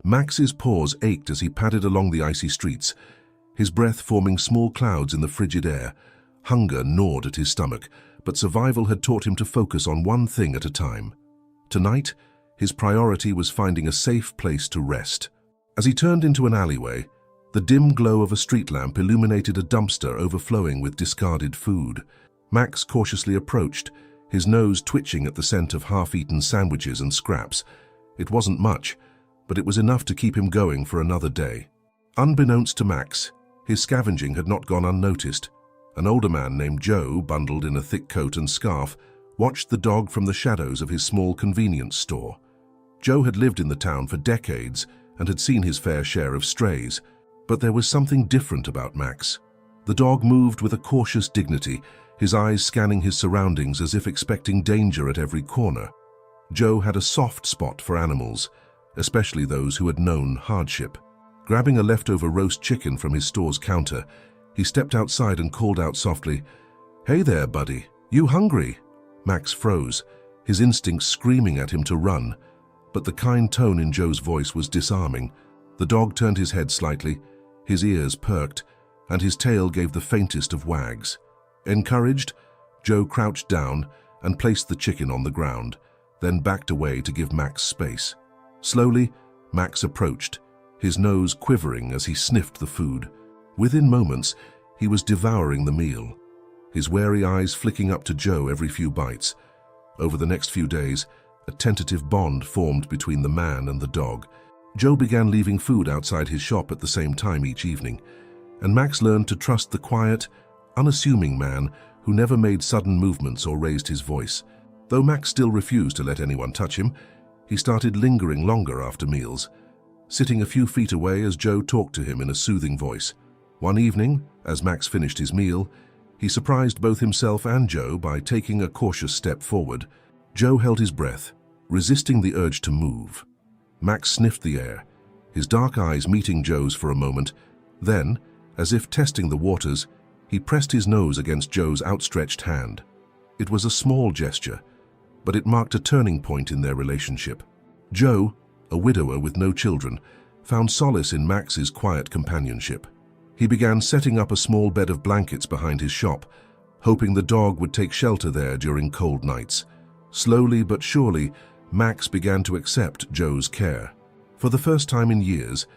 Max's paws ached as he padded along the icy streets, his breath forming small clouds in the frigid air. Hunger gnawed at his stomach, but survival had taught him to focus on one thing at a time. Tonight, his priority was finding a safe place to rest. As he turned into an alleyway, the dim glow of a street lamp illuminated a dumpster overflowing with discarded food. Max cautiously approached, his nose twitching at the scent of half-eaten sandwiches and scraps. It wasn't much, but it was enough to keep him going for another day. Unbeknownst to Max, his scavenging had not gone unnoticed. An older man named Joe, bundled in a thick coat and scarf, watched the dog from the shadows of his small convenience store. Joe had lived in the town for decades and had seen his fair share of strays, but there was something different about Max. The dog moved with a cautious dignity, his eyes scanning his surroundings as if expecting danger at every corner. Joe had a soft spot for animals, especially those who had known hardship. Grabbing a leftover roast chicken from his store's counter, he stepped outside and called out softly, "Hey there, buddy, you hungry?" Max froze, his instincts screaming at him to run, but the kind tone in Joe's voice was disarming. The dog turned his head slightly, his ears perked, and his tail gave the faintest of wags. Encouraged, Joe crouched down and placed the chicken on the ground, then backed away to give Max space. Slowly, Max approached, his nose quivering as he sniffed the food. Within moments, he was devouring the meal, his wary eyes flicking up to Joe every few bites. Over the next few days, a tentative bond formed between the man and the dog. Joe began leaving food outside his shop at the same time each evening, and Max learned to trust the quiet, unassuming man who never made sudden movements or raised his voice. Though Max still refused to let anyone touch him, he started lingering longer after meals, sitting a few feet away as Joe talked to him in a soothing voice. One evening, as Max finished his meal, he surprised both himself and Joe by taking a cautious step forward. Joe held his breath, resisting the urge to move. Max sniffed the air, his dark eyes meeting Joe's for a moment. Then, as if testing the waters, he pressed his nose against Joe's outstretched hand. It was a small gesture, but it marked a turning point in their relationship. Joe, a widower with no children, found solace in Max's quiet companionship. He began setting up a small bed of blankets behind his shop, hoping the dog would take shelter there during cold nights. Slowly but surely, Max began to accept Joe's care. For the first time in years,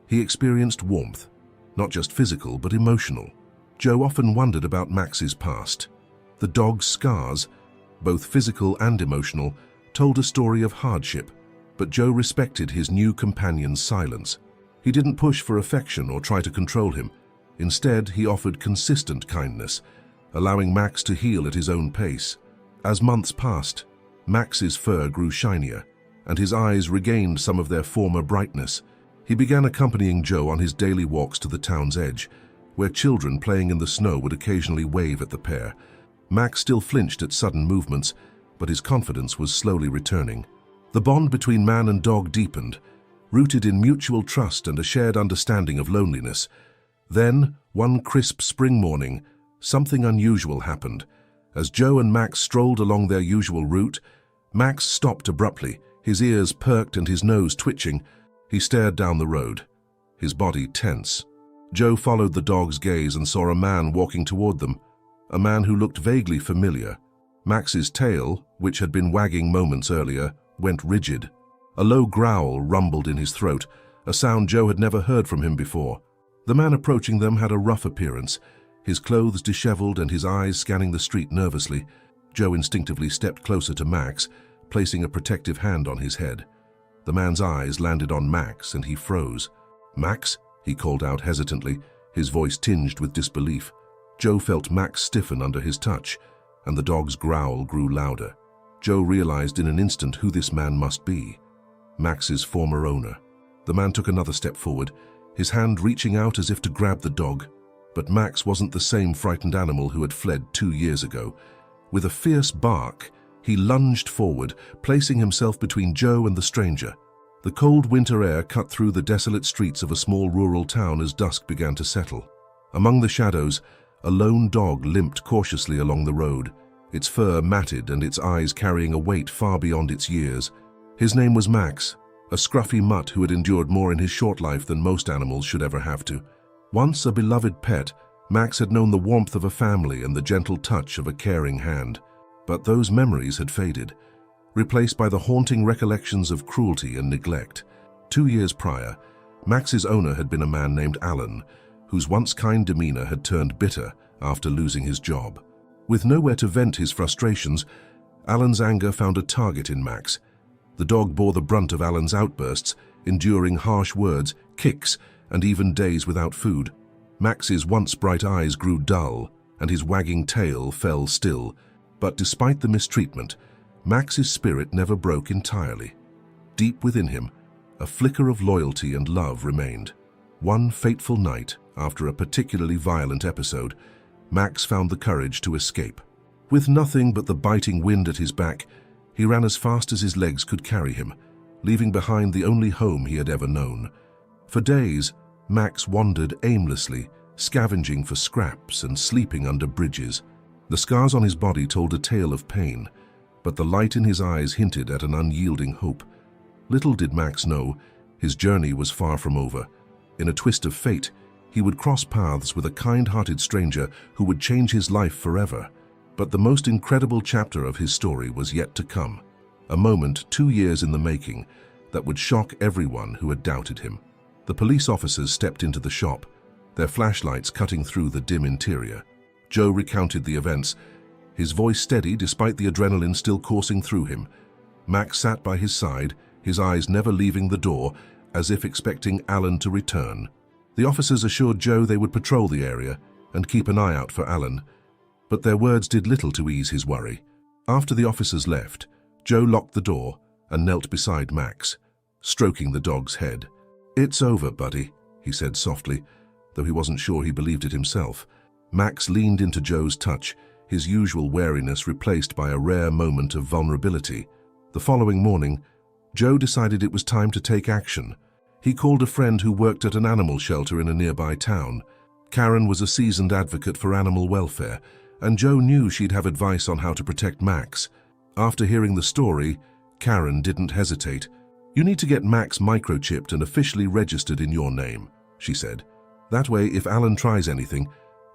he experienced warmth, not just physical but emotional. Joe often wondered about Max's past. The dog's scars, both physical and emotional, told a story of hardship, but Joe respected his new companion's silence. He didn't push for affection or try to control him. Instead, he offered consistent kindness, allowing Max to heal at his own pace. As months passed, Max's fur grew shinier, and his eyes regained some of their former brightness. He began accompanying Joe on his daily walks to the town's edge, where children playing in the snow would occasionally wave at the pair. Max still flinched at sudden movements, but his confidence was slowly returning. The bond between man and dog deepened, rooted in mutual trust and a shared understanding of loneliness. Then, one crisp spring morning, something unusual happened. As Joe and Max strolled along their usual route, Max stopped abruptly, his ears perked and his nose twitching. He stared down the road, his body tense. Joe followed the dog's gaze and saw a man walking toward them, a man who looked vaguely familiar. Max's tail, which had been wagging moments earlier, went rigid. A low growl rumbled in his throat, a sound Joe had never heard from him before. The man approaching them had a rough appearance, his clothes disheveled and his eyes scanning the street nervously. Joe instinctively stepped closer to Max, placing a protective hand on his head. The man's eyes landed on Max and he froze. "Max?" he called out hesitantly, his voice tinged with disbelief. Joe felt Max stiffen under his touch, and the dog's growl grew louder. Joe realized in an instant who this man must be. Max's former owner. The man took another step forward, his hand reaching out as if to grab the dog. But Max wasn't the same frightened animal who had fled 2 years ago. With a fierce bark, he lunged forward, placing himself between Joe and the stranger. The cold winter air cut through the desolate streets of a small rural town as dusk began to settle. Among the shadows, a lone dog limped cautiously along the road, its fur matted and its eyes carrying a weight far beyond its years. His name was Max, a scruffy mutt who had endured more in his short life than most animals should ever have to. Once a beloved pet, Max had known the warmth of a family and the gentle touch of a caring hand. But those memories had faded, replaced by the haunting recollections of cruelty and neglect. 2 years prior, Max's owner had been a man named Alan, whose once kind demeanor had turned bitter after losing his job. With nowhere to vent his frustrations, Alan's anger found a target in Max. The dog bore the brunt of Alan's outbursts, enduring harsh words, kicks, and even days without food. Max's once bright eyes grew dull, and his wagging tail fell still. But despite the mistreatment, Max's spirit never broke entirely. Deep within him, a flicker of loyalty and love remained. One fateful night, after a particularly violent episode, Max found the courage to escape. With nothing but the biting wind at his back, he ran as fast as his legs could carry him, leaving behind the only home he had ever known. For days, Max wandered aimlessly, scavenging for scraps and sleeping under bridges. The scars on his body told a tale of pain, but the light in his eyes hinted at an unyielding hope. Little did Max know, his journey was far from over. In a twist of fate, he would cross paths with a kind-hearted stranger who would change his life forever. But the most incredible chapter of his story was yet to come. A moment 2 years in the making that would shock everyone who had doubted him. The police officers stepped into the shop, their flashlights cutting through the dim interior. Joe recounted the events, his voice steady despite the adrenaline still coursing through him. Max sat by his side, his eyes never leaving the door, as if expecting Alan to return. The officers assured Joe they would patrol the area and keep an eye out for Alan, but their words did little to ease his worry. After the officers left, Joe locked the door and knelt beside Max, stroking the dog's head. "It's over, buddy," he said softly, though he wasn't sure he believed it himself. Max leaned into Joe's touch, his usual wariness replaced by a rare moment of vulnerability. The following morning, Joe decided it was time to take action. He called a friend who worked at an animal shelter in a nearby town. Karen was a seasoned advocate for animal welfare, and Joe knew she'd have advice on how to protect Max. After hearing the story, Karen didn't hesitate. "You need to get Max microchipped and officially registered in your name," she said. "That way, if Alan tries anything,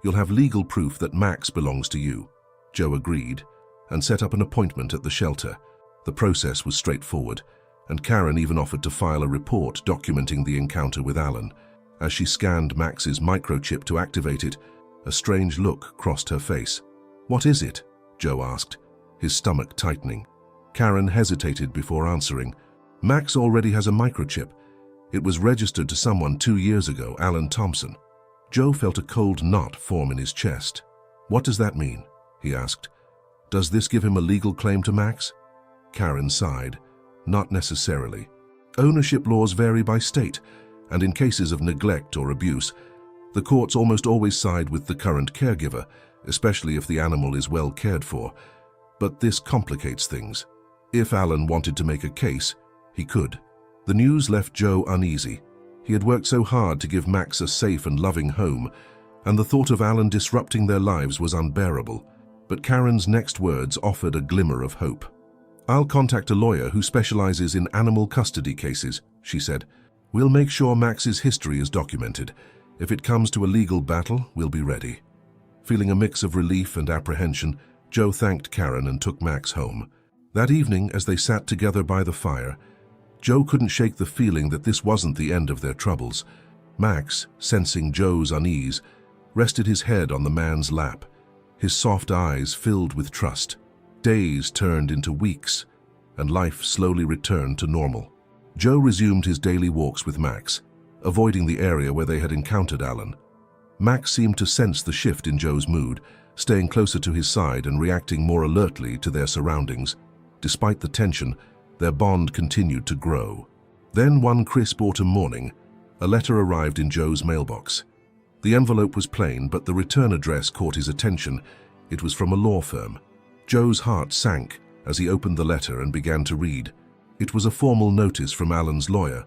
you'll have legal proof that Max belongs to you." Joe agreed and set up an appointment at the shelter. The process was straightforward, and Karen even offered to file a report documenting the encounter with Alan. As she scanned Max's microchip to activate it, a strange look crossed her face. "What is it?" Joe asked, his stomach tightening. Karen hesitated before answering. "Max already has a microchip. It was registered to someone 2 years ago, Alan Thompson." Joe felt a cold knot form in his chest. "What does that mean?" he asked. "Does this give him a legal claim to Max?" Karen sighed. "Not necessarily. Ownership laws vary by state, and in cases of neglect or abuse, the courts almost always side with the current caregiver, especially if the animal is well cared for. But this complicates things. If Alan wanted to make a case, he could." The news left Joe uneasy. He had worked so hard to give Max a safe and loving home, and the thought of Alan disrupting their lives was unbearable. But Karen's next words offered a glimmer of hope. "I'll contact a lawyer who specializes in animal custody cases," she said. "We'll make sure Max's history is documented. If it comes to a legal battle, we'll be ready." Feeling a mix of relief and apprehension, Joe thanked Karen and took Max home. That evening, as they sat together by the fire, Joe couldn't shake the feeling that this wasn't the end of their troubles. Max, sensing Joe's unease, rested his head on the man's lap, his soft eyes filled with trust. Days turned into weeks, and life slowly returned to normal. Joe resumed his daily walks with Max, avoiding the area where they had encountered Alan. Max seemed to sense the shift in Joe's mood, staying closer to his side and reacting more alertly to their surroundings. Despite the tension, their bond continued to grow. Then one crisp autumn morning, a letter arrived in Joe's mailbox. The envelope was plain, but the return address caught his attention. It was from a law firm. Joe's heart sank as he opened the letter and began to read. It was a formal notice from Alan's lawyer,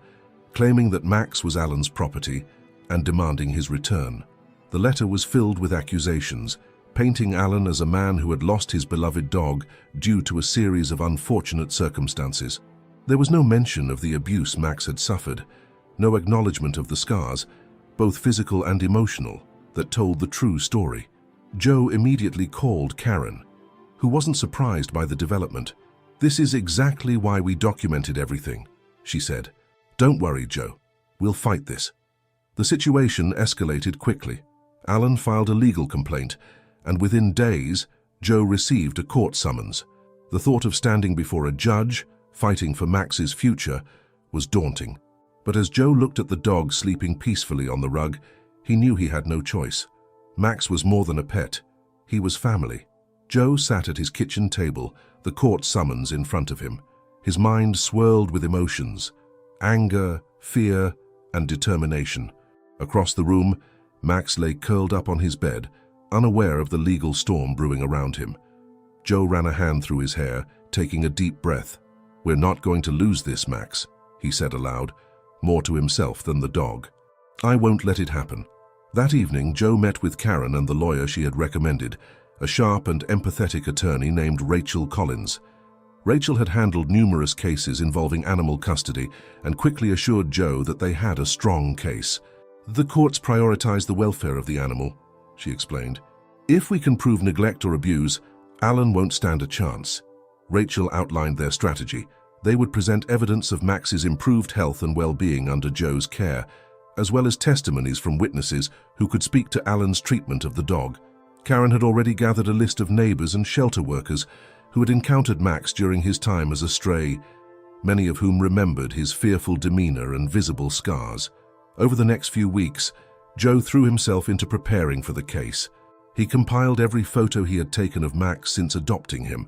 claiming that Max was Alan's property and demanding his return. The letter was filled with accusations, painting Alan as a man who had lost his beloved dog due to a series of unfortunate circumstances. There was no mention of the abuse Max had suffered, no acknowledgement of the scars, both physical and emotional, that told the true story. Joe immediately called Karen, who wasn't surprised by the development. "This is exactly why we documented everything," she said. "Don't worry, Joe. We'll fight this." The situation escalated quickly. Alan filed a legal complaint, and within days, Joe received a court summons. The thought of standing before a judge, fighting for Max's future, was daunting. But as Joe looked at the dog sleeping peacefully on the rug, he knew he had no choice. Max was more than a pet. He was family. Joe sat at his kitchen table, the court summons in front of him. His mind swirled with emotions, anger, fear, and determination. Across the room, Max lay curled up on his bed, unaware of the legal storm brewing around him. Joe ran a hand through his hair, taking a deep breath. "We're not going to lose this, Max," he said aloud, more to himself than the dog. "I won't let it happen." That evening, Joe met with Karen and the lawyer she had recommended, a sharp and empathetic attorney named Rachel Collins. Rachel had handled numerous cases involving animal custody and quickly assured Joe that they had a strong case. "The courts prioritize the welfare of the animal," she explained. "If we can prove neglect or abuse, Alan won't stand a chance." Rachel outlined their strategy. They would present evidence of Max's improved health and well-being under Joe's care, as well as testimonies from witnesses who could speak to Alan's treatment of the dog. Karen had already gathered a list of neighbors and shelter workers who had encountered Max during his time as a stray, many of whom remembered his fearful demeanor and visible scars. Over the next few weeks, Joe threw himself into preparing for the case. He compiled every photo he had taken of Max since adopting him,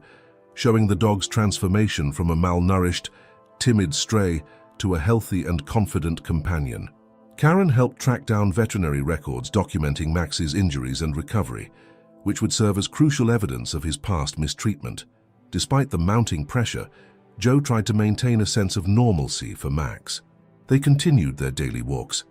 showing the dog's transformation from a malnourished, timid stray to a healthy and confident companion. Karen helped track down veterinary records documenting Max's injuries and recovery, which would serve as crucial evidence of his past mistreatment. Despite the mounting pressure, Joe tried to maintain a sense of normalcy for Max. They continued their daily walks,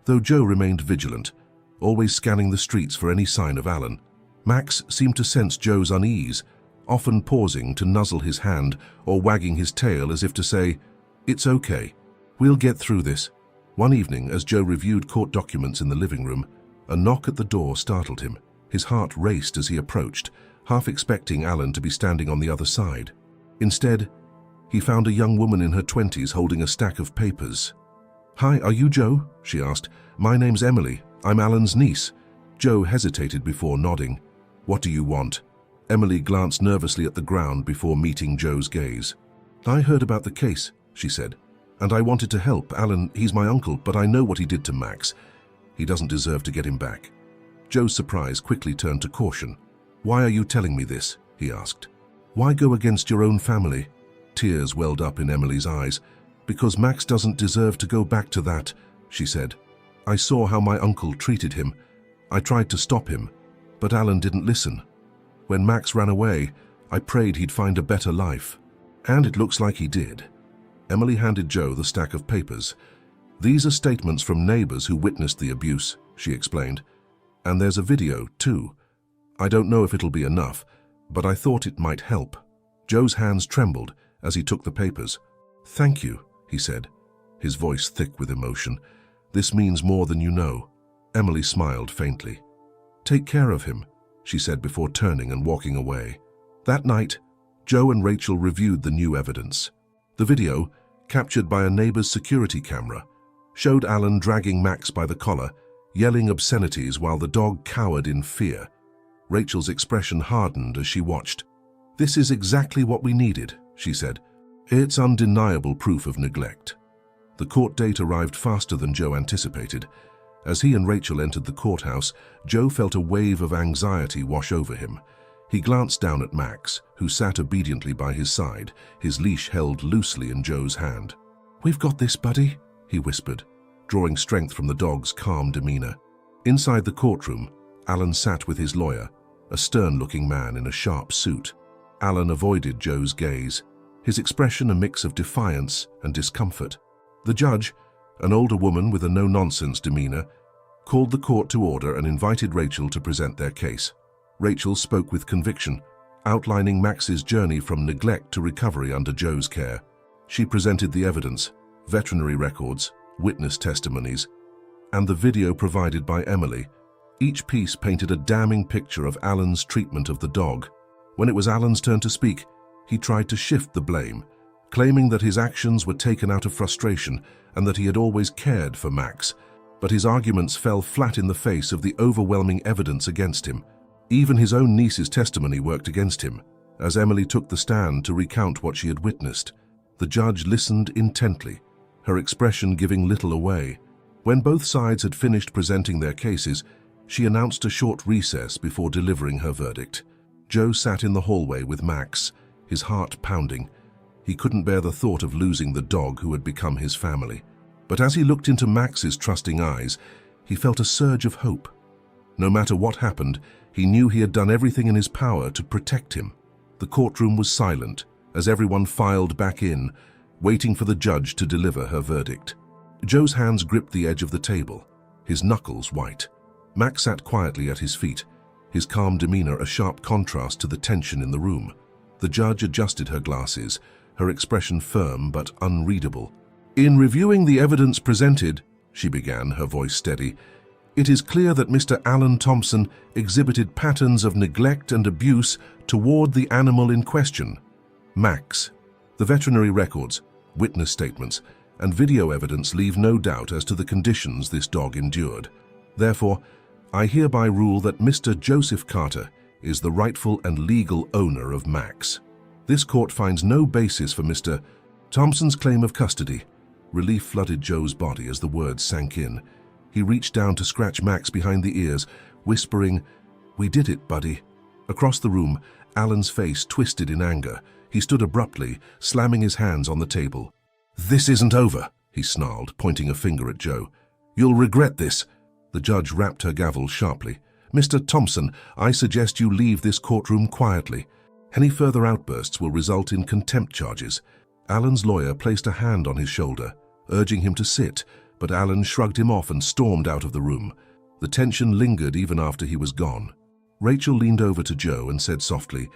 though Joe remained vigilant, always scanning the streets for any sign of Alan. Max seemed to sense Joe's unease, often pausing to nuzzle his hand or wagging his tail as if to say, "It's okay. We'll get through this." One evening, as Joe reviewed court documents in the living room, a knock at the door startled him. His heart raced as he approached, half expecting Alan to be standing on the other side. Instead, he found a young woman in her 20s holding a stack of papers. "Hi, are you Joe?" she asked. "My name's Emily. I'm Alan's niece." Joe hesitated before nodding. "What do you want?" Emily glanced nervously at the ground before meeting Joe's gaze. "I heard about the case," she said, "and I wanted to help. Alan, he's my uncle, but I know what he did to Max. He doesn't deserve to get him back." Joe's surprise quickly turned to caution. "Why are you telling me this?" he asked. "Why go against your own family?" Tears welled up in Emily's eyes. "Because Max doesn't deserve to go back to that," she said. "I saw how my uncle treated him. I tried to stop him, but Alan didn't listen. When Max ran away, I prayed he'd find a better life. And it looks like he did." Emily handed Joe the stack of papers. "These are statements from neighbors who witnessed the abuse," she explained. "And there's a video, too. I don't know if it'll be enough, but I thought it might help." Joe's hands trembled as he took the papers. "Thank you," he said, his voice thick with emotion. "This means more than you know." Emily smiled faintly. "Take care of him," she said before turning and walking away. That night, Joe and Rachel reviewed the new evidence. The video, captured by a neighbor's security camera, showed Alan dragging Max by the collar, yelling obscenities while the dog cowered in fear. Rachel's expression hardened as she watched. "This is exactly what we needed," she said. "It's undeniable proof of neglect." The court date arrived faster than Joe anticipated. As he and Rachel entered the courthouse, Joe felt a wave of anxiety wash over him. He glanced down at Max, who sat obediently by his side, his leash held loosely in Joe's hand. "We've got this, buddy," he whispered, drawing strength from the dog's calm demeanor. Inside the courtroom, Alan sat with his lawyer, a stern-looking man in a sharp suit. Alan avoided Joe's gaze, his expression a mix of defiance and discomfort. The judge, an older woman with a no-nonsense demeanor, called the court to order and invited Rachel to present their case. Rachel spoke with conviction, outlining Max's journey from neglect to recovery under Joe's care. She presented the evidence, veterinary records, witness testimonies, and the video provided by Emily. Each piece painted a damning picture of Alan's treatment of the dog. When it was Alan's turn to speak, he tried to shift the blame, claiming that his actions were taken out of frustration and that he had always cared for Max. But his arguments fell flat in the face of the overwhelming evidence against him. Even his own niece's testimony worked against him. As Emily took the stand to recount what she had witnessed, the judge listened intently, her expression giving little away. When both sides had finished presenting their cases, she announced a short recess before delivering her verdict. Joe sat in the hallway with Max, his heart pounding. He couldn't bear the thought of losing the dog who had become his family. But as he looked into Max's trusting eyes, he felt a surge of hope. No matter what happened, he knew he had done everything in his power to protect him. The courtroom was silent as everyone filed back in, waiting for the judge to deliver her verdict. Joe's hands gripped the edge of the table, his knuckles white. Max sat quietly at his feet, his calm demeanor a sharp contrast to the tension in the room. The judge adjusted her glasses, her expression firm but unreadable. "In reviewing the evidence presented," she began, her voice steady, "it is clear that Mr. Alan Thompson exhibited patterns of neglect and abuse toward the animal in question, Max. The veterinary records, witness statements, and video evidence leave no doubt as to the conditions this dog endured. Therefore, I hereby rule that Mr. Joseph Carter is the rightful and legal owner of Max. This court finds no basis for Mr. Thompson's claim of custody." Relief flooded Joe's body as the words sank in. He reached down to scratch Max behind the ears, whispering, "We did it, buddy." Across the room, Alan's face twisted in anger. He stood abruptly, slamming his hands on the table. "This isn't over," he snarled, pointing a finger at Joe. "You'll regret this." The judge rapped her gavel sharply. "Mr. Thompson, I suggest you leave this courtroom quietly. Any further outbursts will result in contempt charges." Alan's lawyer placed a hand on his shoulder, urging him to sit, but Alan shrugged him off and stormed out of the room. The tension lingered even after he was gone. Rachel leaned over to Joe and said softly,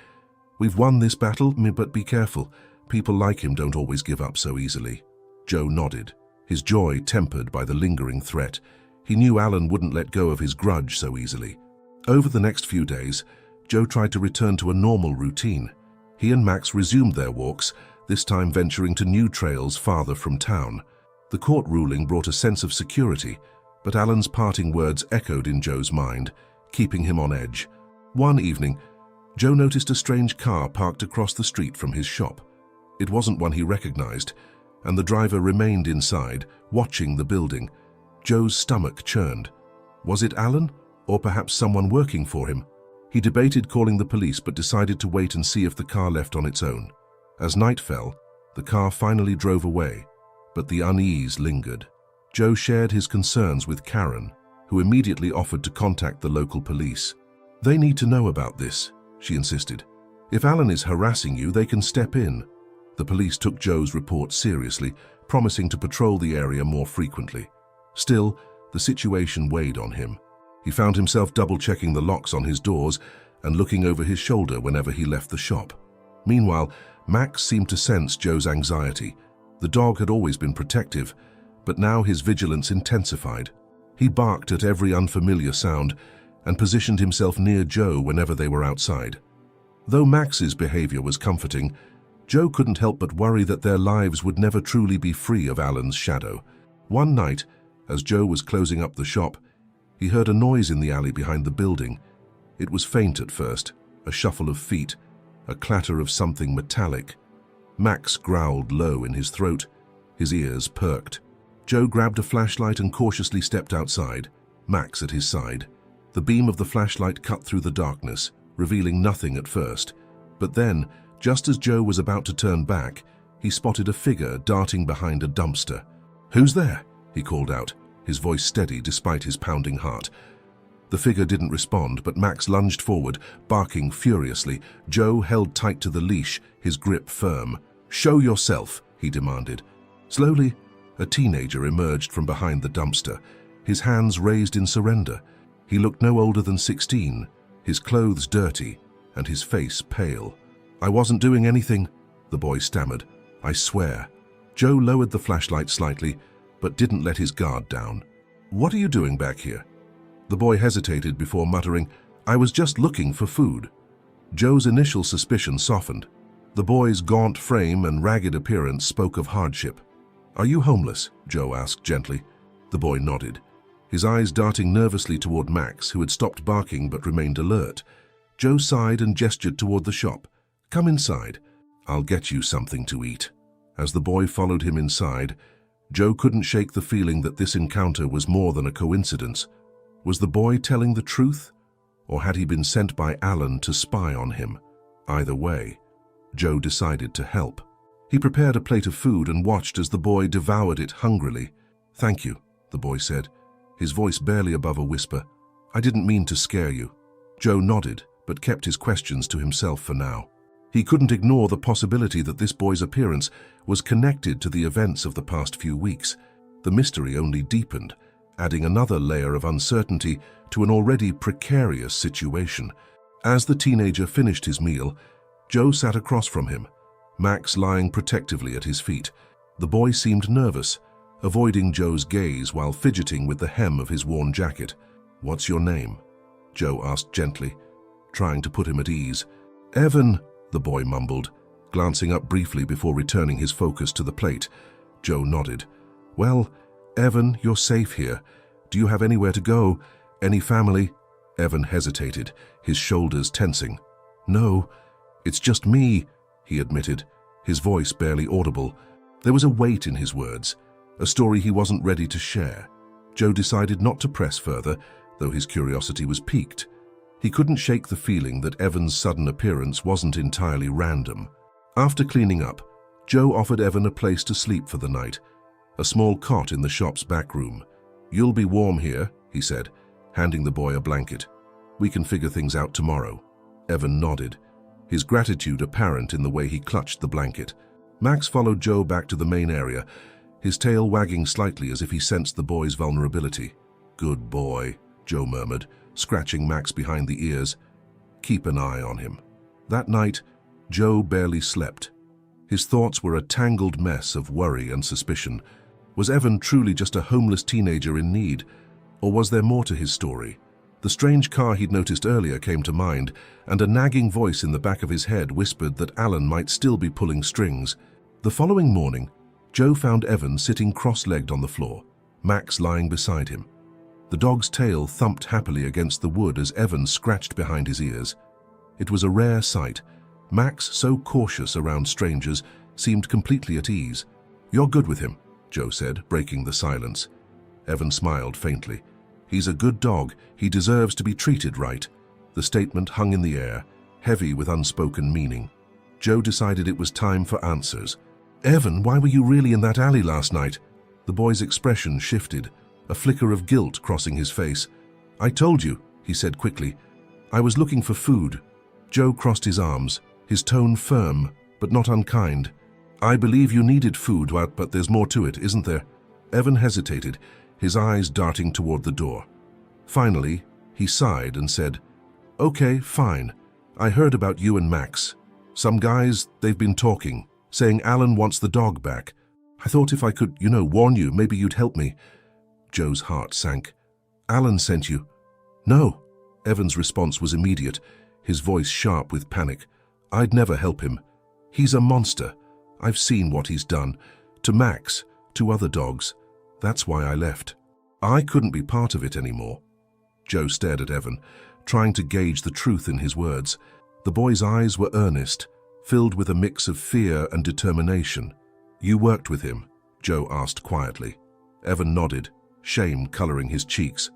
"We've won this battle, but be careful. People like him don't always give up so easily." Joe nodded, his joy tempered by the lingering threat. He knew Alan wouldn't let go of his grudge so easily. Over the next few days, Joe tried to return to a normal routine. He and Max resumed their walks, this time venturing to new trails farther from town. The court ruling brought a sense of security, but Alan's parting words echoed in Joe's mind, keeping him on edge. One evening, Joe noticed a strange car parked across the street from his shop. It wasn't one he recognized, and the driver remained inside, watching the building. Joe's stomach churned. Was it Alan, or perhaps someone working for him? He debated calling the police but decided to wait and see if the car left on its own. As night fell, the car finally drove away, but the unease lingered. Joe shared his concerns with Karen, who immediately offered to contact the local police. "They need to know about this," she insisted. "If Alan is harassing you, they can step in." The police took Joe's report seriously, promising to patrol the area more frequently. Still, the situation weighed on him. He found himself double-checking the locks on his doors and looking over his shoulder whenever he left the shop. Meanwhile, Max seemed to sense Joe's anxiety. The dog had always been protective, but now his vigilance intensified. He barked at every unfamiliar sound and positioned himself near Joe whenever they were outside. Though Max's behavior was comforting, Joe couldn't help but worry that their lives would never truly be free of Alan's shadow. One night, as Joe was closing up the shop, he heard a noise in the alley behind the building. It was faint at first, a shuffle of feet, a clatter of something metallic. Max growled low in his throat, his ears perked. Joe grabbed a flashlight and cautiously stepped outside, Max at his side. The beam of the flashlight cut through the darkness, revealing nothing at first. But then, just as Joe was about to turn back, he spotted a figure darting behind a dumpster. "Who's there?" he called out, his voice steady despite his pounding heart. The figure didn't respond, but Max lunged forward, barking furiously. Joe held tight to the leash, his grip firm. "Show yourself," he demanded. Slowly, a teenager emerged from behind the dumpster, his hands raised in surrender. He looked no older than 16, his clothes dirty, and his face pale. "I wasn't doing anything," the boy stammered. "I swear." Joe lowered the flashlight slightly, but didn't let his guard down. "What are you doing back here?" The boy hesitated before muttering, "I was just looking for food." Joe's initial suspicion softened. The boy's gaunt frame and ragged appearance spoke of hardship. "Are you homeless?" Joe asked gently. The boy nodded, his eyes darting nervously toward Max, who had stopped barking but remained alert. Joe sighed and gestured toward the shop. "Come inside. I'll get you something to eat." As the boy followed him inside, Joe couldn't shake the feeling that this encounter was more than a coincidence. Was the boy telling the truth, or had he been sent by Alan to spy on him? Either way, Joe decided to help. He prepared a plate of food and watched as the boy devoured it hungrily. "Thank you," the boy said, his voice barely above a whisper. "I didn't mean to scare you." Joe nodded, but kept his questions to himself for now. He couldn't ignore the possibility that this boy's appearance was connected to the events of the past few weeks. The mystery only deepened, adding another layer of uncertainty to an already precarious situation. As the teenager finished his meal, Joe sat across from him, Max lying protectively at his feet. The boy seemed nervous, avoiding Joe's gaze while fidgeting with the hem of his worn jacket. "What's your name?" Joe asked gently, trying to put him at ease. "Evan," the boy mumbled, glancing up briefly before returning his focus to the plate. Joe nodded. "Well, Evan, you're safe here. Do you have anywhere to go? Any family?" Evan hesitated, his shoulders tensing. "No, it's just me," he admitted, his voice barely audible. There was a weight in his words, a story he wasn't ready to share. Joe decided not to press further, though his curiosity was piqued. He couldn't shake the feeling that Evan's sudden appearance wasn't entirely random. After cleaning up, Joe offered Evan a place to sleep for the night, a small cot in the shop's back room. "You'll be warm here," he said, handing the boy a blanket. "We can figure things out tomorrow." Evan nodded, his gratitude apparent in the way he clutched the blanket. Max followed Joe back to the main area, his tail wagging slightly as if he sensed the boy's vulnerability. "Good boy," Joe murmured, scratching Max behind the ears. "Keep an eye on him." That night, Joe barely slept. His thoughts were a tangled mess of worry and suspicion. Was Evan truly just a homeless teenager in need, or was there more to his story? The strange car he'd noticed earlier came to mind, and a nagging voice in the back of his head whispered that Alan might still be pulling strings. The following morning, Joe found Evan sitting cross-legged on the floor, Max lying beside him. The dog's tail thumped happily against the wood as Evan scratched behind his ears. It was a rare sight. Max, so cautious around strangers, seemed completely at ease. "You're good with him," Joe said, breaking the silence. Evan smiled faintly. "He's a good dog. He deserves to be treated right." The statement hung in the air, heavy with unspoken meaning. Joe decided it was time for answers. "Evan, why were you really in that alley last night?" The boy's expression shifted, a flicker of guilt crossing his face. "I told you," he said quickly. "I was looking for food." Joe crossed his arms, his tone firm, but not unkind. "I believe you needed food, but there's more to it, isn't there?" Evan hesitated, his eyes darting toward the door. Finally, he sighed and said, "Okay, fine. I heard about you and Max. Some guys, they've been talking, saying Alan wants the dog back. I thought if I could, warn you, maybe you'd help me." Joe's heart sank. "Alan sent you?" "No." Evan's response was immediate, his voice sharp with panic. "I'd never help him. He's a monster. I've seen what he's done. To Max, to other dogs. That's why I left. I couldn't be part of it anymore." Joe stared at Evan, trying to gauge the truth in his words. The boy's eyes were earnest, filled with a mix of fear and determination. "You worked with him?" Joe asked quietly. Evan nodded, shame coloring his cheeks.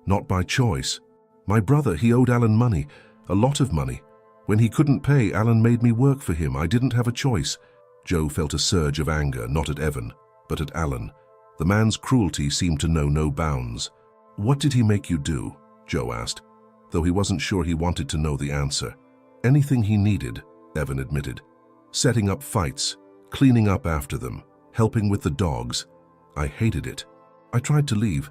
"Not by choice. My brother, he owed Alan money, a lot of money. When he couldn't pay, Alan made me work for him. I didn't have a choice." Joe felt a surge of anger, not at Evan, but at Alan. The man's cruelty seemed to know no bounds. "What did he make you do?" Joe asked, though he wasn't sure he wanted to know the answer. "Anything he needed," Evan admitted. "Setting up fights, cleaning up after them, helping with the dogs. I hated it. I tried to leave,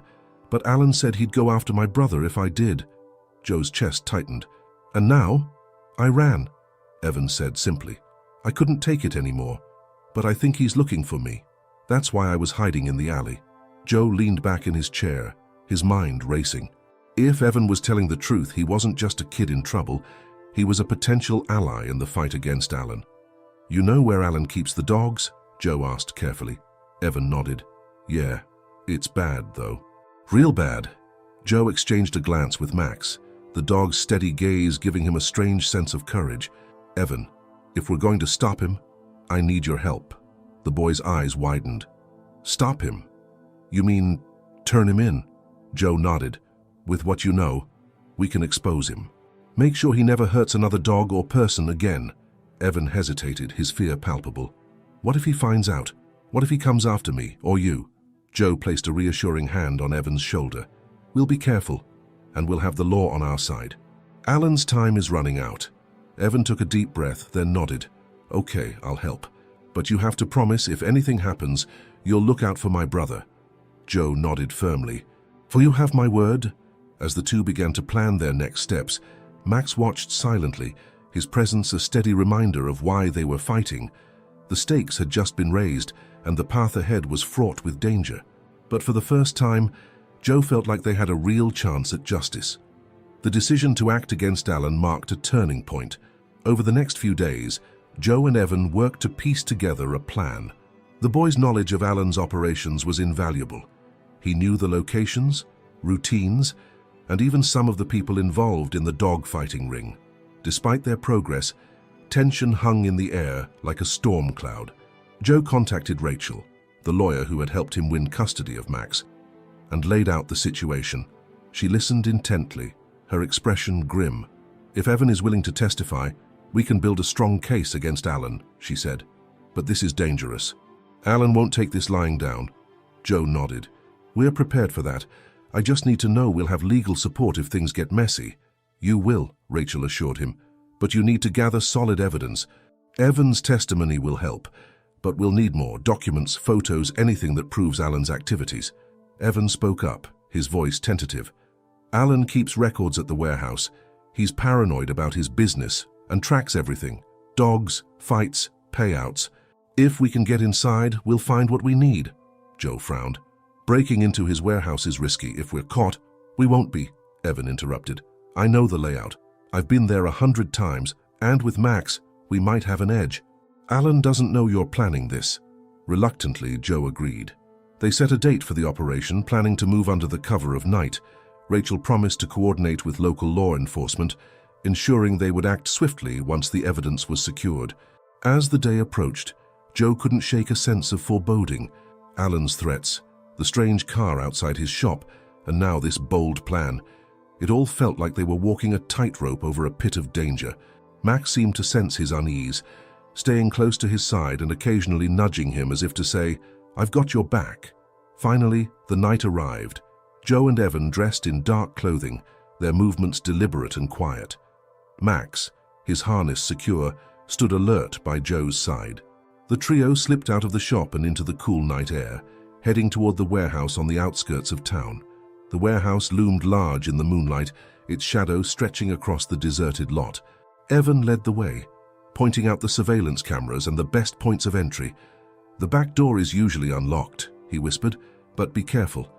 but Alan said he'd go after my brother if I did." Joe's chest tightened. "And now? I ran," Evan said simply. "I couldn't take it anymore. But I think he's looking for me. That's why I was hiding in the alley. Joe leaned back in his chair, his mind racing. If Evan was telling the truth, he wasn't just a kid in trouble. He was a potential ally in the fight against Alan. You know where Alan keeps the dogs? Joe asked carefully. Evan nodded. Yeah, it's bad though. Real bad. Joe exchanged a glance with Max, the dog's steady gaze giving him a strange sense of courage. Evan, if we're going to stop him, I need your help. The boy's eyes widened. Stop him? You mean turn him in? Joe nodded. With what you know, we can expose him. Make sure he never hurts another dog or person again. Evan hesitated, his fear palpable. What if he finds out? What if he comes after me, or you? Joe placed a reassuring hand on Evan's shoulder. We'll be careful, and we'll have the law on our side. Alan's time is running out. Evan took a deep breath, then nodded. Okay, I'll help. But you have to promise if anything happens, you'll look out for my brother. Joe nodded firmly. For you have my word? As the two began to plan their next steps, Max watched silently, his presence a steady reminder of why they were fighting. The stakes had just been raised, and the path ahead was fraught with danger. But for the first time, Joe felt like they had a real chance at justice. The decision to act against Alan marked a turning point. Over the next few days, Joe and Evan worked to piece together a plan. The boy's knowledge of Alan's operations was invaluable. He knew the locations, routines, and even some of the people involved in the dog-fighting ring. Despite their progress, tension hung in the air like a storm cloud. Joe contacted Rachel, the lawyer who had helped him win custody of Max, and laid out the situation. She listened intently, her expression grim. If Evan is willing to testify, we can build a strong case against Alan, she said. But this is dangerous. Alan won't take this lying down. Joe nodded. We're prepared for that. I just need to know we'll have legal support if things get messy. You will, Rachel assured him, but you need to gather solid evidence. Evan's testimony will help, but we'll need more documents, photos, anything that proves Alan's activities. Evan spoke up, his voice tentative. Alan keeps records at the warehouse. He's paranoid about his business and tracks everything. Dogs, fights, payouts. If we can get inside, we'll find what we need. Joe frowned. Breaking into his warehouse is risky. If we're caught, we won't be, Evan interrupted. I know the layout. I've been there 100 times, and with Max, we might have an edge. Alan doesn't know you're planning this. Reluctantly, Joe agreed. They set a date for the operation, planning to move under the cover of night. Rachel promised to coordinate with local law enforcement, ensuring they would act swiftly once the evidence was secured. As the day approached, Joe couldn't shake a sense of foreboding. Alan's threats, the strange car outside his shop, and now this bold plan. It all felt like they were walking a tightrope over a pit of danger. Max seemed to sense his unease, staying close to his side and occasionally nudging him as if to say, I've got your back. Finally, the night arrived. Joe and Evan dressed in dark clothing, their movements deliberate and quiet. Max, his harness secure, stood alert by Joe's side. The trio slipped out of the shop and into the cool night air, heading toward the warehouse on the outskirts of town. The warehouse loomed large in the moonlight, its shadow stretching across the deserted lot. Evan led the way, pointing out the surveillance cameras and the best points of entry. The back door is usually unlocked, he whispered, but be careful.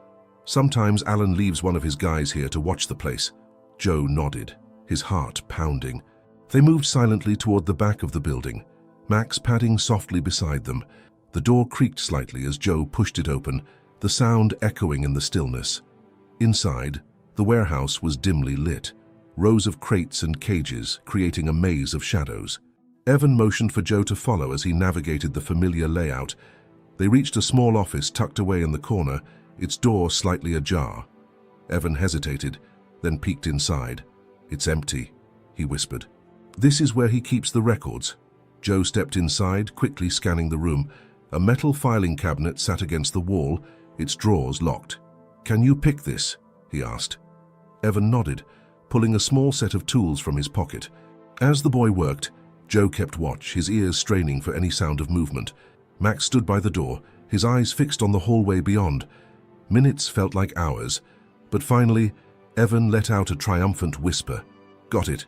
Sometimes Alan leaves one of his guys here to watch the place. Joe nodded, his heart pounding. They moved silently toward the back of the building, Max padding softly beside them. The door creaked slightly as Joe pushed it open, the sound echoing in the stillness. Inside, the warehouse was dimly lit, rows of crates and cages creating a maze of shadows. Evan motioned for Joe to follow as he navigated the familiar layout. They reached a small office tucked away in the corner, its door slightly ajar. Evan hesitated, then peeked inside. It's empty, he whispered. This is where he keeps the records. Joe stepped inside, quickly scanning the room. A metal filing cabinet sat against the wall, its drawers locked. Can you pick this? He asked. Evan nodded, pulling a small set of tools from his pocket. As the boy worked, Joe kept watch, his ears straining for any sound of movement. Max stood by the door, his eyes fixed on the hallway beyond. Minutes felt like hours, but finally, Evan let out a triumphant whisper. Got it.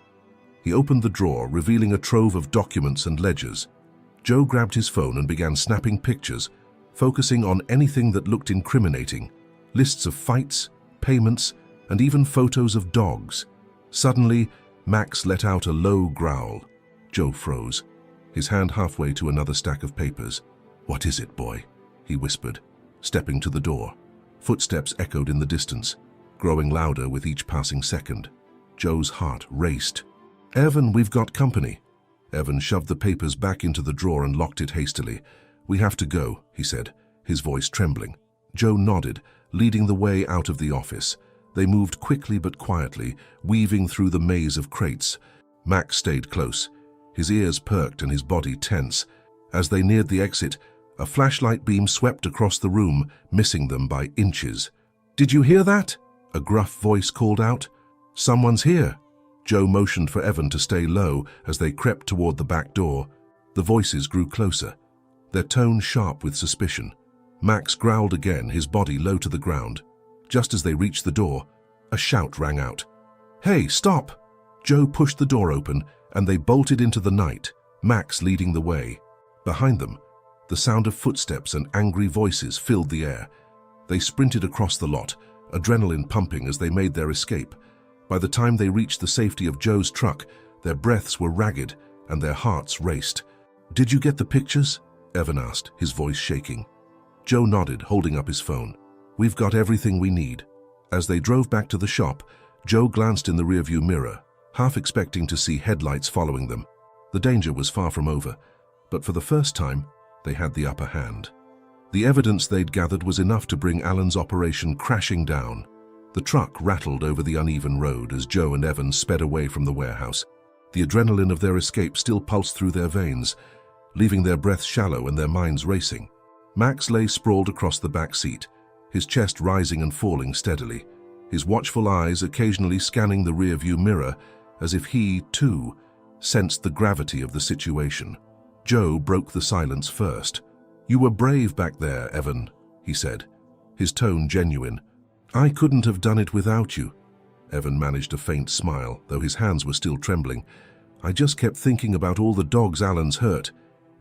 He opened the drawer, revealing a trove of documents and ledgers. Joe grabbed his phone and began snapping pictures, focusing on anything that looked incriminating. Lists of fights, payments, and even photos of dogs. Suddenly, Max let out a low growl. Joe froze, his hand halfway to another stack of papers. "What is it, boy?" he whispered, stepping to the door. Footsteps echoed in the distance, growing louder with each passing second. Joe's heart raced. "Evan, we've got company." Evan shoved the papers back into the drawer and locked it hastily. "We have to go," he said, his voice trembling. Joe nodded, leading the way out of the office. They moved quickly but quietly, weaving through the maze of crates. Max stayed close, his ears perked and his body tense. As they neared the exit, a flashlight beam swept across the room, missing them by inches. "Did you hear that?" a gruff voice called out. "Someone's here." Joe motioned for Evan to stay low as they crept toward the back door. The voices grew closer, their tone sharp with suspicion. Max growled again, his body low to the ground. Just as they reached the door, a shout rang out. "Hey, stop!" Joe pushed the door open, and they bolted into the night, Max leading the way. Behind them, the sound of footsteps and angry voices filled the air. They sprinted across the lot, adrenaline pumping as they made their escape. By the time they reached the safety of Joe's truck, their breaths were ragged and their hearts raced. "Did you get the pictures?" Evan asked, his voice shaking. Joe nodded, holding up his phone. "We've got everything we need." As they drove back to the shop, Joe glanced in the rearview mirror, half expecting to see headlights following them. The danger was far from over, but for the first time, they had the upper hand. The evidence they'd gathered was enough to bring Alan's operation crashing down. The truck rattled over the uneven road as Joe and Evan sped away from the warehouse. The adrenaline of their escape still pulsed through their veins, leaving their breaths shallow and their minds racing. Max lay sprawled across the back seat, his chest rising and falling steadily, his watchful eyes occasionally scanning the rearview mirror as if he, too, sensed the gravity of the situation. Joe broke the silence first. "You were brave back there, Evan," he said, his tone genuine. "I couldn't have done it without you." Evan managed a faint smile, though his hands were still trembling. "I just kept thinking about all the dogs Alan's hurt.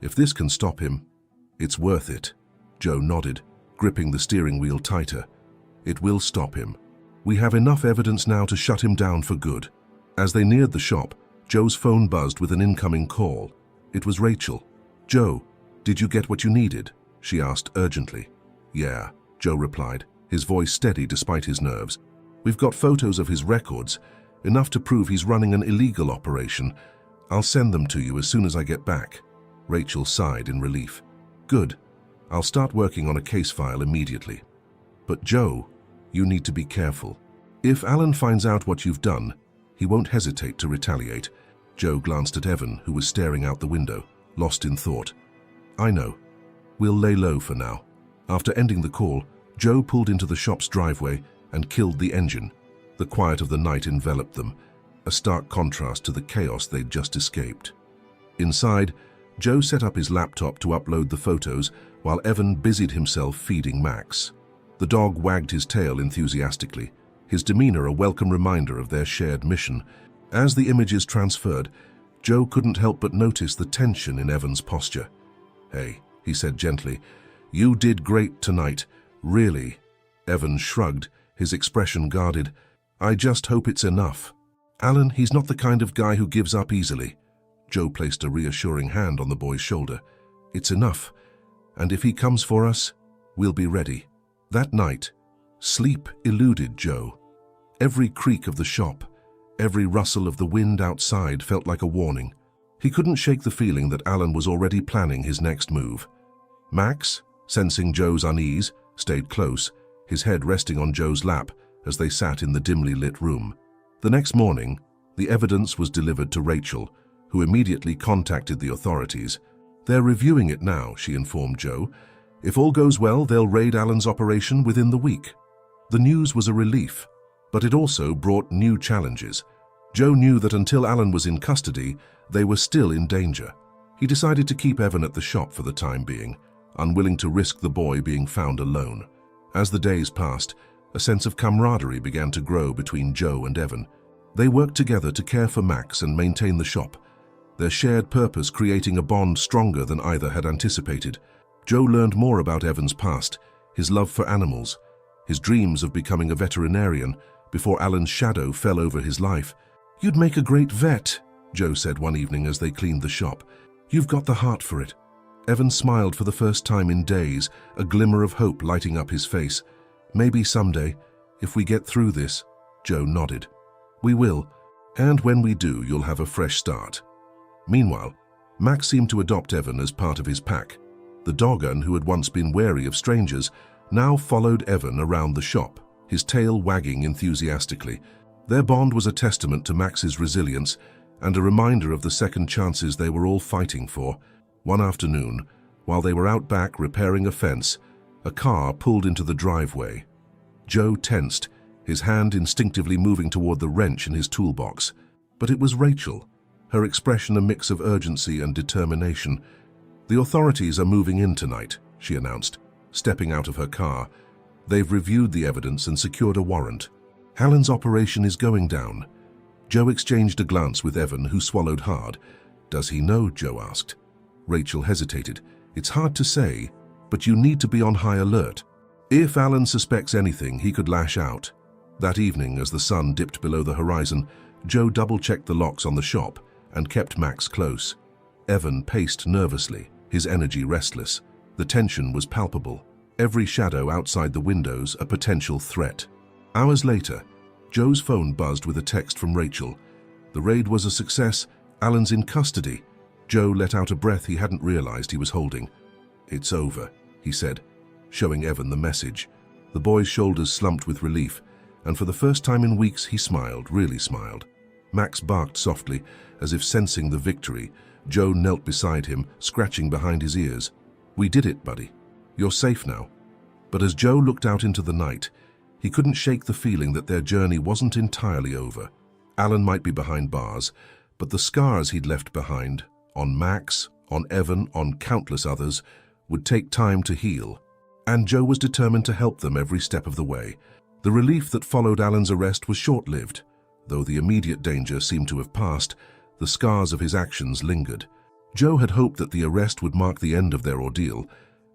If this can stop him, it's worth it." Joe nodded, gripping the steering wheel tighter. "It will stop him. We have enough evidence now to shut him down for good." As they neared the shop, Joe's phone buzzed with an incoming call. It was Rachel. "Joe, did you get what you needed?" she asked urgently. "Yeah," Joe replied, his voice steady despite his nerves. "We've got photos of his records, enough to prove he's running an illegal operation. I'll send them to you as soon as I get back." Rachel sighed in relief. "Good. I'll start working on a case file immediately. But Joe, you need to be careful. If Alan finds out what you've done, he won't hesitate to retaliate." Joe glanced at Evan, who was staring out the window, lost in thought. "I know. We'll lay low for now." After ending the call, Joe pulled into the shop's driveway and killed the engine. The quiet of the night enveloped them, a stark contrast to the chaos they'd just escaped. Inside, Joe set up his laptop to upload the photos while Evan busied himself feeding Max. The dog wagged his tail enthusiastically, his demeanor a welcome reminder of their shared mission. As the images transferred, Joe couldn't help but notice the tension in Evan's posture. "Hey," he said gently, "you did great tonight, really." Evan shrugged, his expression guarded. "I just hope it's enough." "Alan, he's not the kind of guy who gives up easily." Joe placed a reassuring hand on the boy's shoulder. "It's enough, and if he comes for us, we'll be ready." That night, sleep eluded Joe. Every creak of the shop, every rustle of the wind outside felt like a warning. He couldn't shake the feeling that Alan was already planning his next move. Max, sensing Joe's unease, stayed close, his head resting on Joe's lap as they sat in the dimly lit room. The next morning, the evidence was delivered to Rachel, who immediately contacted the authorities. "They're reviewing it now," she informed Joe. "If all goes well, they'll raid Alan's operation within the week." The news was a relief, but it also brought new challenges. Joe knew that until Alan was in custody, they were still in danger. He decided to keep Evan at the shop for the time being, unwilling to risk the boy being found alone. As the days passed, a sense of camaraderie began to grow between Joe and Evan. They worked together to care for Max and maintain the shop, their shared purpose creating a bond stronger than either had anticipated. Joe learned more about Evan's past, his love for animals, his dreams of becoming a veterinarian before Alan's shadow fell over his life. "You'd make a great vet," Joe said one evening as they cleaned the shop. "You've got the heart for it." Evan smiled for the first time in days, a glimmer of hope lighting up his face. "Maybe someday, if we get through this." Joe nodded. "We will, and when we do, you'll have a fresh start." Meanwhile, Max seemed to adopt Evan as part of his pack. The doggon, who had once been wary of strangers, now followed Evan around the shop, his tail wagging enthusiastically. Their bond was a testament to Max's resilience and a reminder of the second chances they were all fighting for. One afternoon, while they were out back repairing a fence, a car pulled into the driveway. Joe tensed, his hand instinctively moving toward the wrench in his toolbox. But it was Rachel, her expression a mix of urgency and determination. "The authorities are moving in tonight," she announced, stepping out of her car. "They've reviewed the evidence and secured a warrant. Alan's operation is going down." Joe exchanged a glance with Evan, who swallowed hard. "Does he know?" Joe asked. Rachel hesitated. "It's hard to say, but you need to be on high alert. If Alan suspects anything, he could lash out." That evening, as the sun dipped below the horizon, Joe double-checked the locks on the shop and kept Max close. Evan paced nervously, his energy restless. The tension was palpable, every shadow outside the windows a potential threat. Hours later, Joe's phone buzzed with a text from Rachel. The raid was a success. Alan's in custody. Joe let out a breath he hadn't realized he was holding. "It's over," he said, showing Evan the message. The boy's shoulders slumped with relief, and for the first time in weeks he smiled, really smiled. Max barked softly, as if sensing the victory. Joe knelt beside him, scratching behind his ears. "We did it, buddy. You're safe now." But as Joe looked out into the night, he couldn't shake the feeling that their journey wasn't entirely over. Alan might be behind bars, but the scars he'd left behind, on Max, on Evan, on countless others, would take time to heal. And Joe was determined to help them every step of the way. The relief that followed Alan's arrest was short-lived. Though the immediate danger seemed to have passed, the scars of his actions lingered. Joe had hoped that the arrest would mark the end of their ordeal,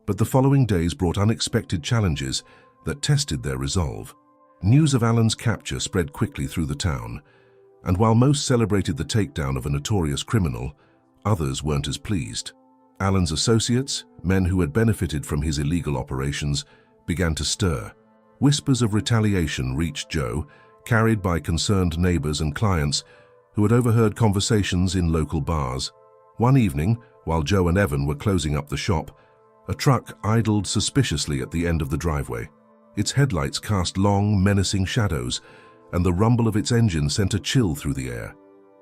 but the following days brought unexpected challenges that tested their resolve. News of Alan's capture spread quickly through the town, and while most celebrated the takedown of a notorious criminal, others weren't as pleased. Alan's associates, men who had benefited from his illegal operations, began to stir. Whispers of retaliation reached Joe, carried by concerned neighbors and clients who had overheard conversations in local bars. One evening, while Joe and Evan were closing up the shop, a truck idled suspiciously at the end of the driveway. Its headlights cast long, menacing shadows, and the rumble of its engine sent a chill through the air.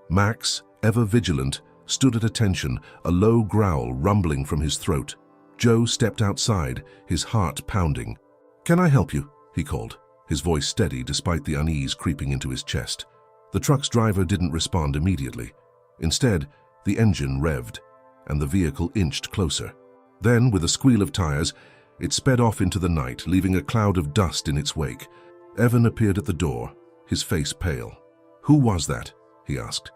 Max, ever vigilant, stood at attention, a low growl rumbling from his throat. Joe stepped outside, his heart pounding. "Can I help you?" he called, his voice steady despite the unease creeping into his chest. The truck's driver didn't respond immediately. Instead, the engine revved, and the vehicle inched closer. Then, with a squeal of tires, it sped off into the night, leaving a cloud of dust in its wake. Evan appeared at the door, his face pale. "Who was that?" he asked.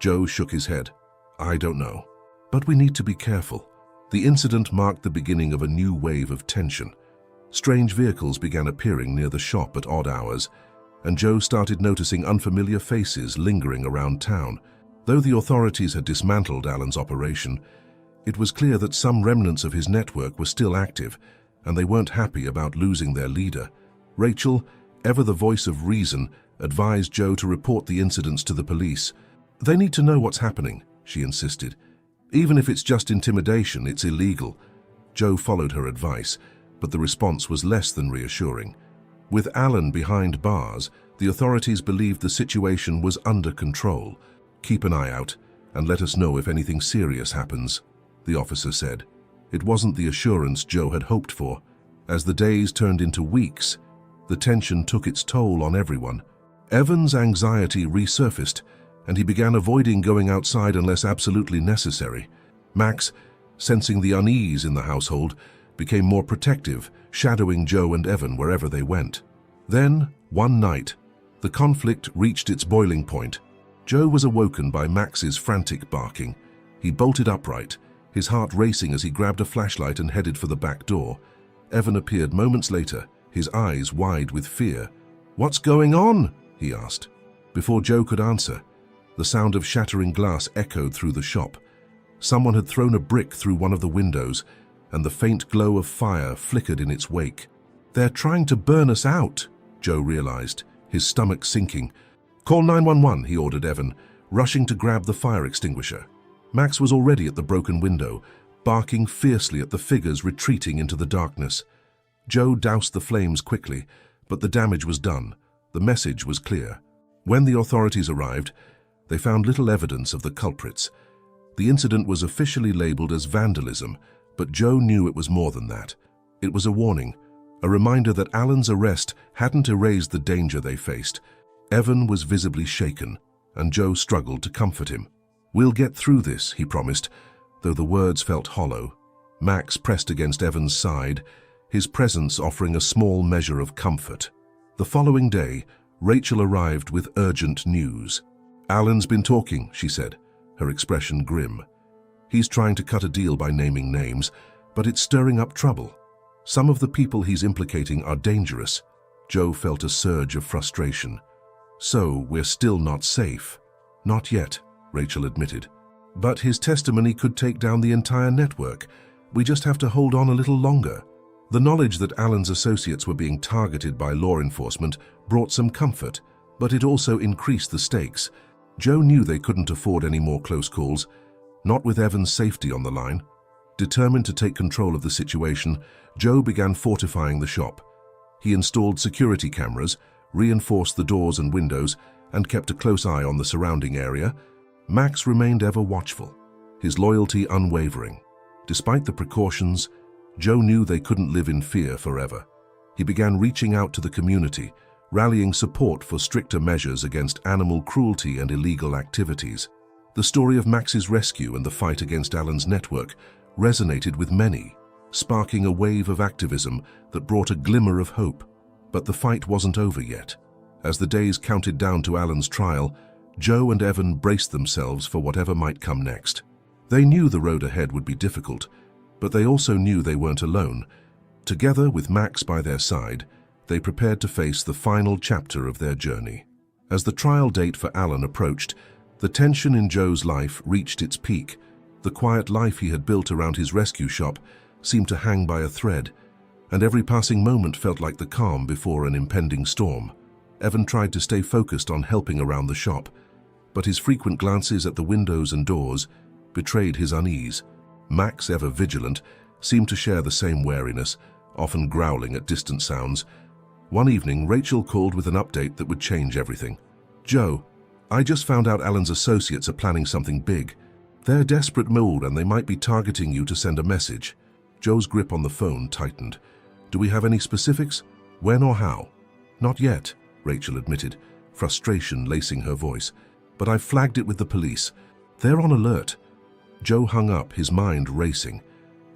Joe shook his head. "I don't know. But we need to be careful." The incident marked the beginning of a new wave of tension. Strange vehicles began appearing near the shop at odd hours, and Joe started noticing unfamiliar faces lingering around town. Though the authorities had dismantled Alan's operation, it was clear that some remnants of his network were still active, and they weren't happy about losing their leader. Rachel, ever the voice of reason, advised Joe to report the incidents to the police. "They need to know what's happening," she insisted. "Even if it's just intimidation, it's illegal." Joe followed her advice, but the response was less than reassuring. With Alan behind bars, the authorities believed the situation was under control. "Keep an eye out and let us know if anything serious happens," the officer said. It wasn't the assurance Joe had hoped for. As the days turned into weeks, the tension took its toll on everyone. Evan's anxiety resurfaced, and he began avoiding going outside unless absolutely necessary. Max, sensing the unease in the household, became more protective, shadowing Joe and Evan wherever they went. Then, one night, the conflict reached its boiling point. Joe was awoken by Max's frantic barking. He bolted upright, his heart racing as he grabbed a flashlight and headed for the back door. Evan appeared moments later, his eyes wide with fear. "What's going on?" he asked. Before Joe could answer, the sound of shattering glass echoed through the shop. Someone had thrown a brick through one of the windows, and the faint glow of fire flickered in its wake. "They're trying to burn us out," Joe realized, his stomach sinking. "Call 911, he ordered Evan, rushing to grab the fire extinguisher. Max was already at the broken window, barking fiercely at the figures retreating into the darkness. Joe doused the flames quickly, but the damage was done. The message was clear. When the authorities arrived, they found little evidence of the culprits. The incident was officially labeled as vandalism, but Joe knew it was more than that. It was a warning, a reminder that Alan's arrest hadn't erased the danger they faced. Evan was visibly shaken, and Joe struggled to comfort him. "We'll get through this," he promised, though the words felt hollow. Max pressed against Evan's side, his presence offering a small measure of comfort. The following day, Rachel arrived with urgent news. "Alan's been talking," she said, her expression grim. "He's trying to cut a deal by naming names, but it's stirring up trouble. Some of the people he's implicating are dangerous." Joe felt a surge of frustration. "So we're still not safe?" "Not yet," Rachel admitted. "But his testimony could take down the entire network. We just have to hold on a little longer." The knowledge that Alan's associates were being targeted by law enforcement brought some comfort, but it also increased the stakes. Joe knew they couldn't afford any more close calls, not with Evan's safety on the line. Determined to take control of the situation, Joe began fortifying the shop. He installed security cameras, reinforced the doors and windows, and kept a close eye on the surrounding area. Max remained ever watchful, his loyalty unwavering. Despite the precautions, Joe knew they couldn't live in fear forever. He began reaching out to the community, rallying support for stricter measures against animal cruelty and illegal activities. The story of Max's rescue and the fight against Alan's network resonated with many, sparking a wave of activism that brought a glimmer of hope. But the fight wasn't over yet. As the days counted down to Alan's trial, Joe and Evan braced themselves for whatever might come next. They knew the road ahead would be difficult, but they also knew they weren't alone. Together with Max by their side, they prepared to face the final chapter of their journey. As the trial date for Alan approached, the tension in Joe's life reached its peak. The quiet life he had built around his rescue shop seemed to hang by a thread, and every passing moment felt like the calm before an impending storm. Evan tried to stay focused on helping around the shop, but his frequent glances at the windows and doors betrayed his unease. Max, ever vigilant, seemed to share the same wariness, often growling at distant sounds. One evening, Rachel called with an update that would change everything. "Joe, I just found out Alan's associates are planning something big. They're desperate mood and they might be targeting you to send a message." Joe's grip on the phone tightened. "Do we have any specifics? When or how?" "Not yet," Rachel admitted, frustration lacing her voice. "But I've flagged it with the police. They're on alert." Joe hung up, his mind racing.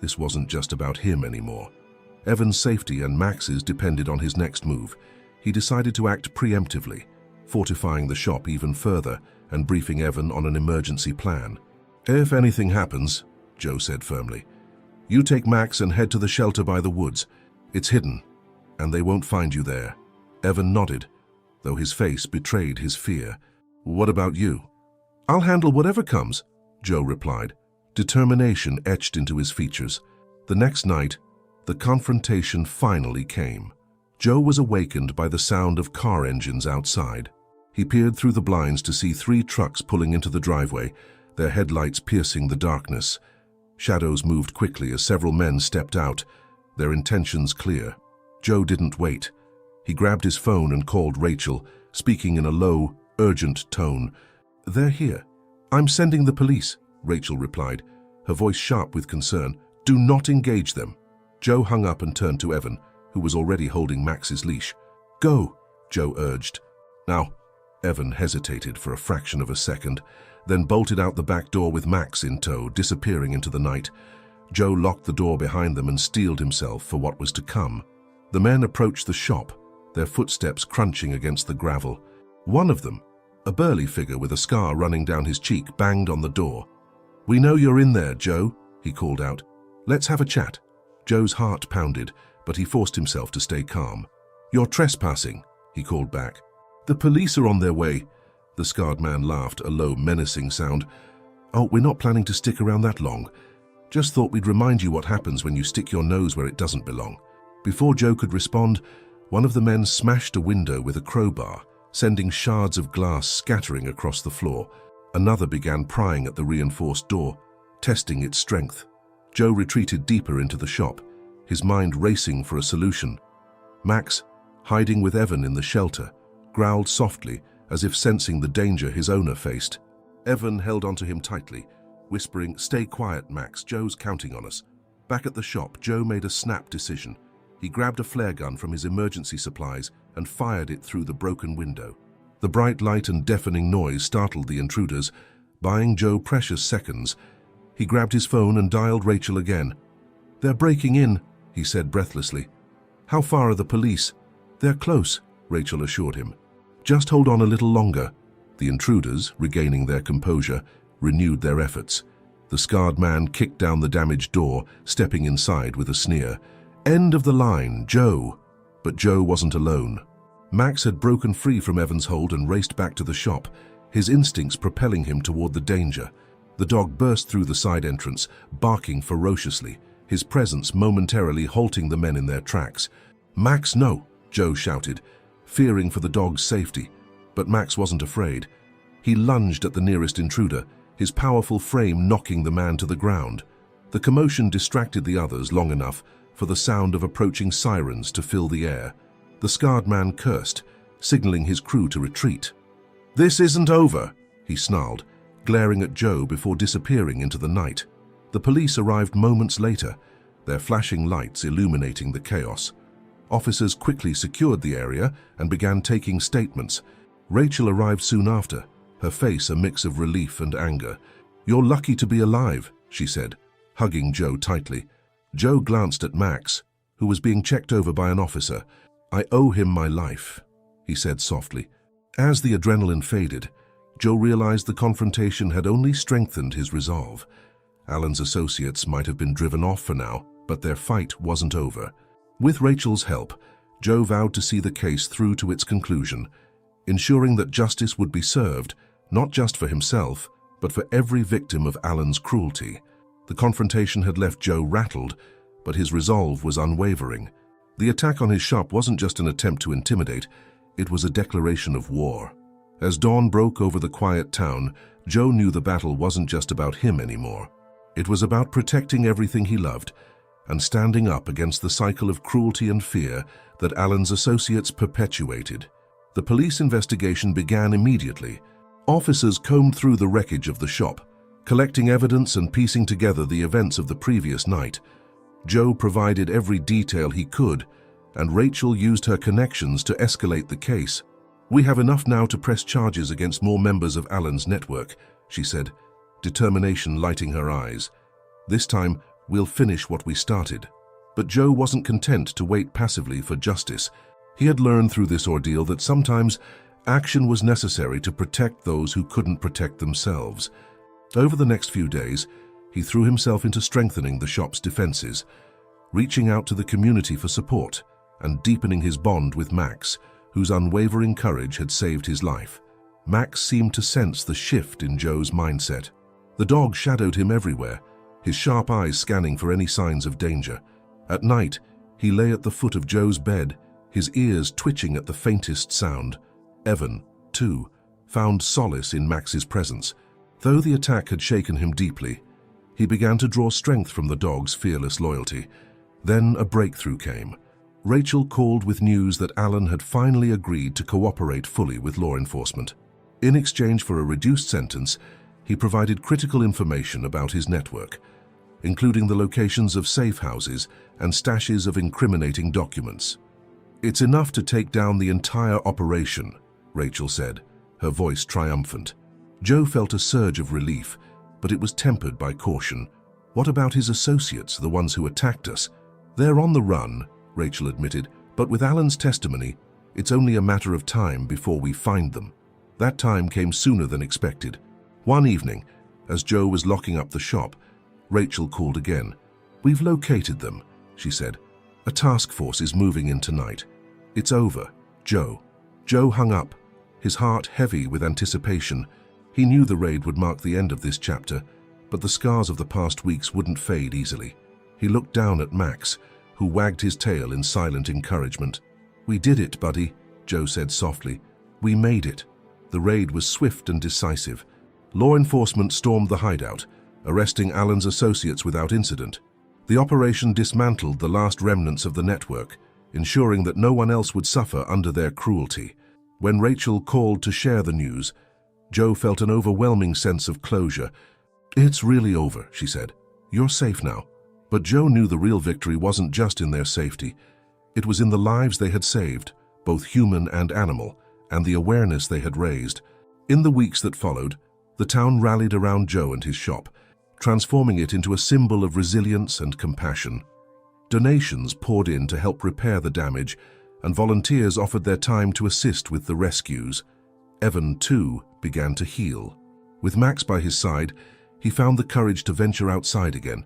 This wasn't just about him anymore. Evan's safety and Max's depended on his next move. He decided to act preemptively, fortifying the shop even further and briefing Evan on an emergency plan. "If anything happens," Joe said firmly, "you take Max and head to the shelter by the woods. It's hidden, and they won't find you there." Evan nodded, though his face betrayed his fear. "What about you?" "I'll handle whatever comes," Joe replied, determination etched into his features. The next night, the confrontation finally came. Joe was awakened by the sound of car engines outside. He peered through the blinds to see 3 trucks pulling into the driveway, their headlights piercing the darkness. Shadows moved quickly as several men stepped out, their intentions clear. Joe didn't wait. He grabbed his phone and called Rachel, speaking in a low, urgent tone. "They're here." "I'm sending the police," Rachel replied, her voice sharp with concern. "Do not engage them." Joe hung up and turned to Evan, who was already holding Max's leash. "Go," Joe urged. "Now." Evan hesitated for a fraction of a second, then bolted out the back door with Max in tow, disappearing into the night. Joe locked the door behind them and steeled himself for what was to come. The men approached the shop, their footsteps crunching against the gravel. One of them, a burly figure with a scar running down his cheek, banged on the door. "We know you're in there, Joe," he called out. "Let's have a chat." Joe's heart pounded, but he forced himself to stay calm. "You're trespassing," he called back. "The police are on their way." The scarred man laughed, a low, menacing sound. "Oh, we're not planning to stick around that long. Just thought we'd remind you what happens when you stick your nose where it doesn't belong." Before Joe could respond, one of the men smashed a window with a crowbar, sending shards of glass scattering across the floor. Another began prying at the reinforced door, testing its strength. Joe retreated deeper into the shop, his mind racing for a solution. Max, hiding with Evan in the shelter, growled softly as if sensing the danger his owner faced. Evan held onto him tightly, whispering, "Stay quiet, Max, Joe's counting on us." Back at the shop, Joe made a snap decision. He grabbed a flare gun from his emergency supplies and fired it through the broken window. The bright light and deafening noise startled the intruders, buying Joe precious seconds. He grabbed his phone and dialed Rachel again. "They're breaking in," he said breathlessly. "How far are the police?" "They're close," Rachel assured him. "Just hold on a little longer." The intruders, regaining their composure, renewed their efforts. The scarred man kicked down the damaged door, stepping inside with a sneer. "End of the line, Joe." But Joe wasn't alone. Max had broken free from Evan's hold and raced back to the shop, his instincts propelling him toward the danger. The dog burst through the side entrance, barking ferociously, his presence momentarily halting the men in their tracks. "Max, no!" Joe shouted, fearing for the dog's safety. But Max wasn't afraid. He lunged at the nearest intruder, his powerful frame knocking the man to the ground. The commotion distracted the others long enough for the sound of approaching sirens to fill the air. The scarred man cursed, signaling his crew to retreat. "This isn't over," he snarled, glaring at Joe before disappearing into the night. The police arrived moments later, their flashing lights illuminating the chaos. Officers quickly secured the area and began taking statements. Rachel arrived soon after, her face a mix of relief and anger. "You're lucky to be alive," she said, hugging Joe tightly. Joe glanced at Max, who was being checked over by an officer. "I owe him my life," he said softly. As the adrenaline faded, Joe realized the confrontation had only strengthened his resolve. Alan's associates might have been driven off for now, but their fight wasn't over. With Rachel's help, Joe vowed to see the case through to its conclusion, ensuring that justice would be served, not just for himself, but for every victim of Alan's cruelty. The confrontation had left Joe rattled, but his resolve was unwavering. The attack on his shop wasn't just an attempt to intimidate, it was a declaration of war. As dawn broke over the quiet town, Joe knew the battle wasn't just about him anymore. It was about protecting everything he loved and standing up against the cycle of cruelty and fear that Alan's associates perpetuated. The police investigation began immediately. Officers combed through the wreckage of the shop, collecting evidence and piecing together the events of the previous night. Joe provided every detail he could, and Rachel used her connections to escalate the case. "We have enough now to press charges against more members of Alan's network," she said, determination lighting her eyes. "This time, we'll finish what we started." But Joe wasn't content to wait passively for justice. He had learned through this ordeal that sometimes action was necessary to protect those who couldn't protect themselves. Over the next few days, he threw himself into strengthening the shop's defenses, reaching out to the community for support and deepening his bond with Max, whose unwavering courage had saved his life. Max seemed to sense the shift in Joe's mindset. The dog shadowed him everywhere, his sharp eyes scanning for any signs of danger. At night, he lay at the foot of Joe's bed, his ears twitching at the faintest sound. Evan, too, found solace in Max's presence. Though the attack had shaken him deeply, he began to draw strength from the dog's fearless loyalty. Then a breakthrough came. Rachel called with news that Alan had finally agreed to cooperate fully with law enforcement. In exchange for a reduced sentence, he provided critical information about his network, including the locations of safe houses and stashes of incriminating documents. "It's enough to take down the entire operation," Rachel said, her voice triumphant. Joe felt a surge of relief, but it was tempered by caution. "What about his associates, the ones who attacked us?" "They're on the run," Rachel admitted, "but with Alan's testimony, it's only a matter of time before we find them." That time came sooner than expected. One evening, As Joe was locking up the shop, Rachel called again. "We've located them," she said. "A task force is moving in tonight. It's over, Joe." Joe hung up, his heart heavy with anticipation. He knew the raid would mark the end of this chapter, but the scars of the past weeks wouldn't fade easily. He looked down at Max, who wagged his tail in silent encouragement. "We did it, buddy," Joe said softly. "We made it." The raid was swift and decisive. Law enforcement stormed the hideout, arresting Alan's associates without incident. The operation dismantled the last remnants of the network, ensuring that no one else would suffer under their cruelty. When Rachel called to share the news, Joe felt an overwhelming sense of closure. "It's really over," she said. "You're safe now." But Joe knew the real victory wasn't just in their safety. It was in the lives they had saved, both human and animal, and the awareness they had raised. In the weeks that followed, the town rallied around Joe and his shop, transforming it into a symbol of resilience and compassion. Donations poured in to help repair the damage, and volunteers offered their time to assist with the rescues. Evan, too, began to heal. With Max by his side, he found the courage to venture outside again,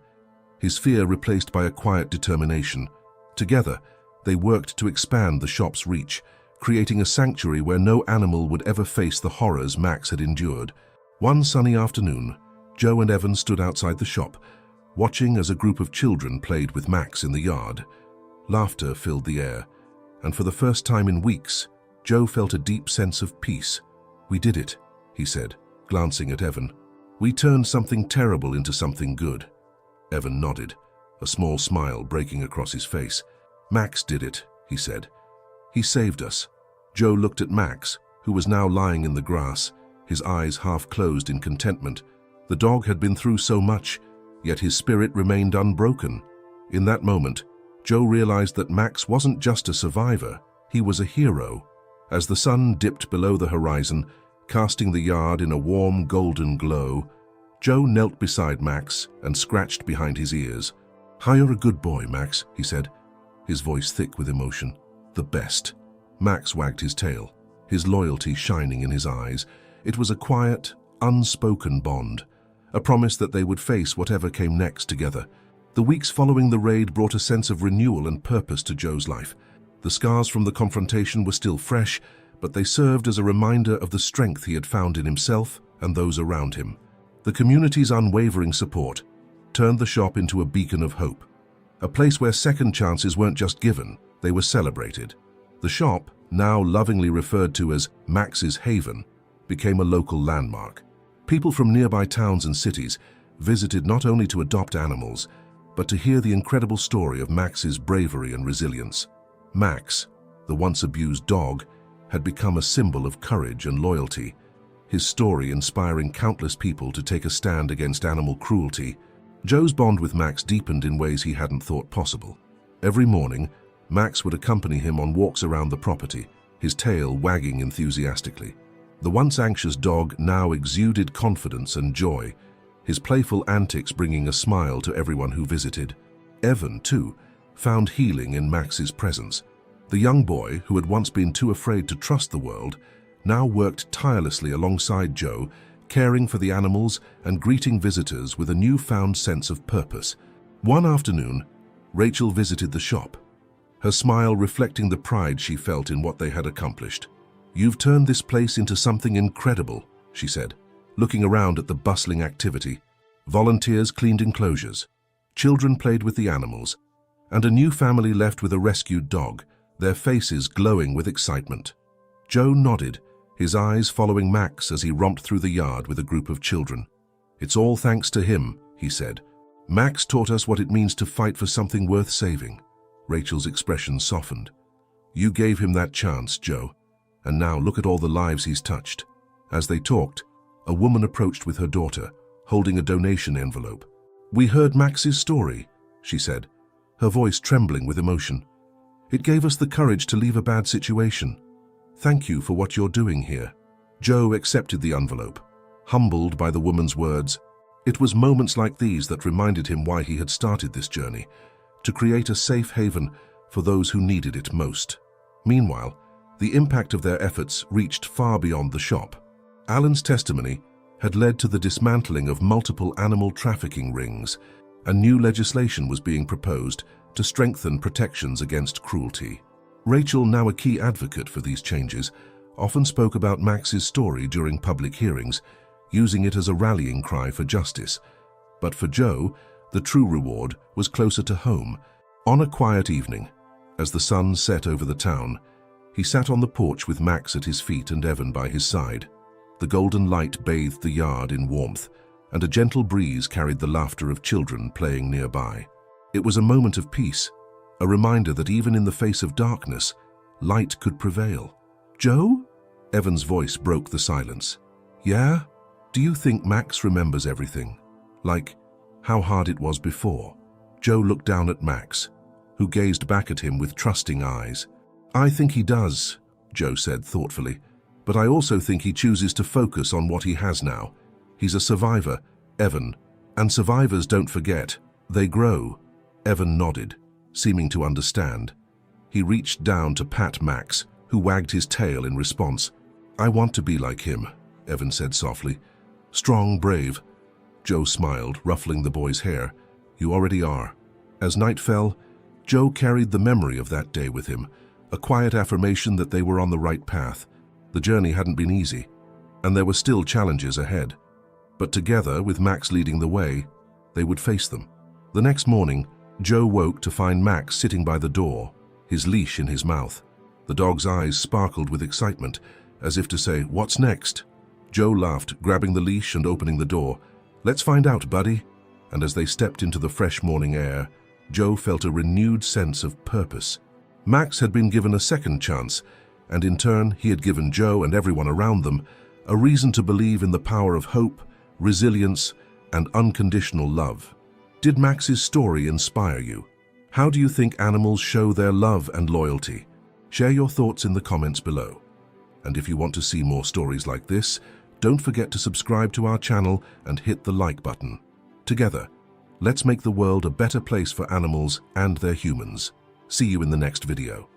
his fear replaced by a quiet determination. Together, they worked to expand the shop's reach, creating a sanctuary where no animal would ever face the horrors Max had endured. One sunny afternoon, Joe and Evan stood outside the shop, watching as a group of children played with Max in the yard. Laughter filled the air, and for the first time in weeks, Joe felt a deep sense of peace. "We did it," he said, glancing at Evan. "We turned something terrible into something good." Evan nodded, a small smile breaking across his face. "Max did it," he said. "He saved us." Joe looked at Max, who was now lying in the grass, his eyes half closed in contentment. The dog had been through so much, yet his spirit remained unbroken. In that moment, Joe realized that Max wasn't just a survivor, he was a hero. As the sun dipped below the horizon, casting the yard in a warm golden glow, Joe knelt beside Max and scratched behind his ears. "You're a good boy, Max," he said, his voice thick with emotion. "The best." Max wagged his tail, his loyalty shining in his eyes. It was a quiet, unspoken bond, a promise that they would face whatever came next together. The weeks following the raid brought a sense of renewal and purpose to Joe's life. The scars from the confrontation were still fresh, but they served as a reminder of the strength he had found in himself and those around him. The community's unwavering support turned the shop into a beacon of hope, a place where second chances weren't just given, they were celebrated. The shop, now lovingly referred to as Max's Haven, became a local landmark. People from nearby towns and cities visited not only to adopt animals, but to hear the incredible story of Max's bravery and resilience. Max, the once abused dog, had become a symbol of courage and loyalty, his story inspiring countless people to take a stand against animal cruelty. Joe's bond with Max deepened in ways he hadn't thought possible. Every morning, Max would accompany him on walks around the property, his tail wagging enthusiastically. The once anxious dog now exuded confidence and joy, his playful antics bringing a smile to everyone who visited. Evan, too, found healing in Max's presence. The young boy, who had once been too afraid to trust the world, now worked tirelessly alongside Joe, caring for the animals and greeting visitors with a newfound sense of purpose. One afternoon, Rachel visited the shop, her smile reflecting the pride she felt in what they had accomplished. "You've turned this place into something incredible," she said, looking around at the bustling activity. Volunteers cleaned enclosures, children played with the animals, and a new family left with a rescued dog, their faces glowing with excitement. Joe nodded, his eyes following Max as he romped through the yard with a group of children. "It's all thanks to him," he said. "Max taught us what it means to fight for something worth saving." Rachel's expression softened. "You gave him that chance, Joe, and now look at all the lives he's touched." As they talked, a woman approached with her daughter, holding a donation envelope. "We heard Max's story," she said, her voice trembling with emotion. "It gave us the courage to leave a bad situation. Thank you for what you're doing here." Joe accepted the envelope, humbled by the woman's words. It was moments like these that reminded him why he had started this journey, to create a safe haven for those who needed it most. Meanwhile, the impact of their efforts reached far beyond the shop. Alan's testimony had led to the dismantling of multiple animal trafficking rings, and new legislation was being proposed to strengthen protections against cruelty. Rachel, now a key advocate for these changes, often spoke about Max's story during public hearings, using it as a rallying cry for justice. But for Joe, the true reward was closer to home. On a quiet evening, as the sun set over the town, he sat on the porch with Max at his feet and Evan by his side. The golden light bathed the yard in warmth, and a gentle breeze carried the laughter of children playing nearby. It was a moment of peace, a reminder that even in the face of darkness, light could prevail. "Joe?" Evan's voice broke the silence. "Yeah? Do you think Max remembers everything? Like how hard it was before?" Joe looked down at Max, who gazed back at him with trusting eyes. "I think he does," Joe said thoughtfully, "but I also think he chooses to focus on what he has now. He's a survivor, Evan, and survivors don't forget. They grow." Evan nodded, seeming to understand. He reached down to pat Max, who wagged his tail in response. "I want to be like him," Evan said softly. "Strong, brave." Joe smiled, ruffling the boy's hair. "You already are." As night fell, Joe carried the memory of that day with him, a quiet affirmation that they were on the right path. The journey hadn't been easy, and there were still challenges ahead. But together, with Max leading the way, they would face them. The next morning, Joe woke to find Max sitting by the door, his leash in his mouth. The dog's eyes sparkled with excitement, as if to say, "What's next?" Joe laughed, grabbing the leash and opening the door. "Let's find out, buddy." And as they stepped into the fresh morning air, Joe felt a renewed sense of purpose. Max had been given a second chance, and in turn, he had given Joe and everyone around them a reason to believe in the power of hope, resilience, and unconditional love. Did Max's story inspire you? How do you think animals show their love and loyalty? Share your thoughts in the comments below. And if you want to see more stories like this, don't forget to subscribe to our channel and hit the like button. Together, let's make the world a better place for animals and their humans. See you in the next video.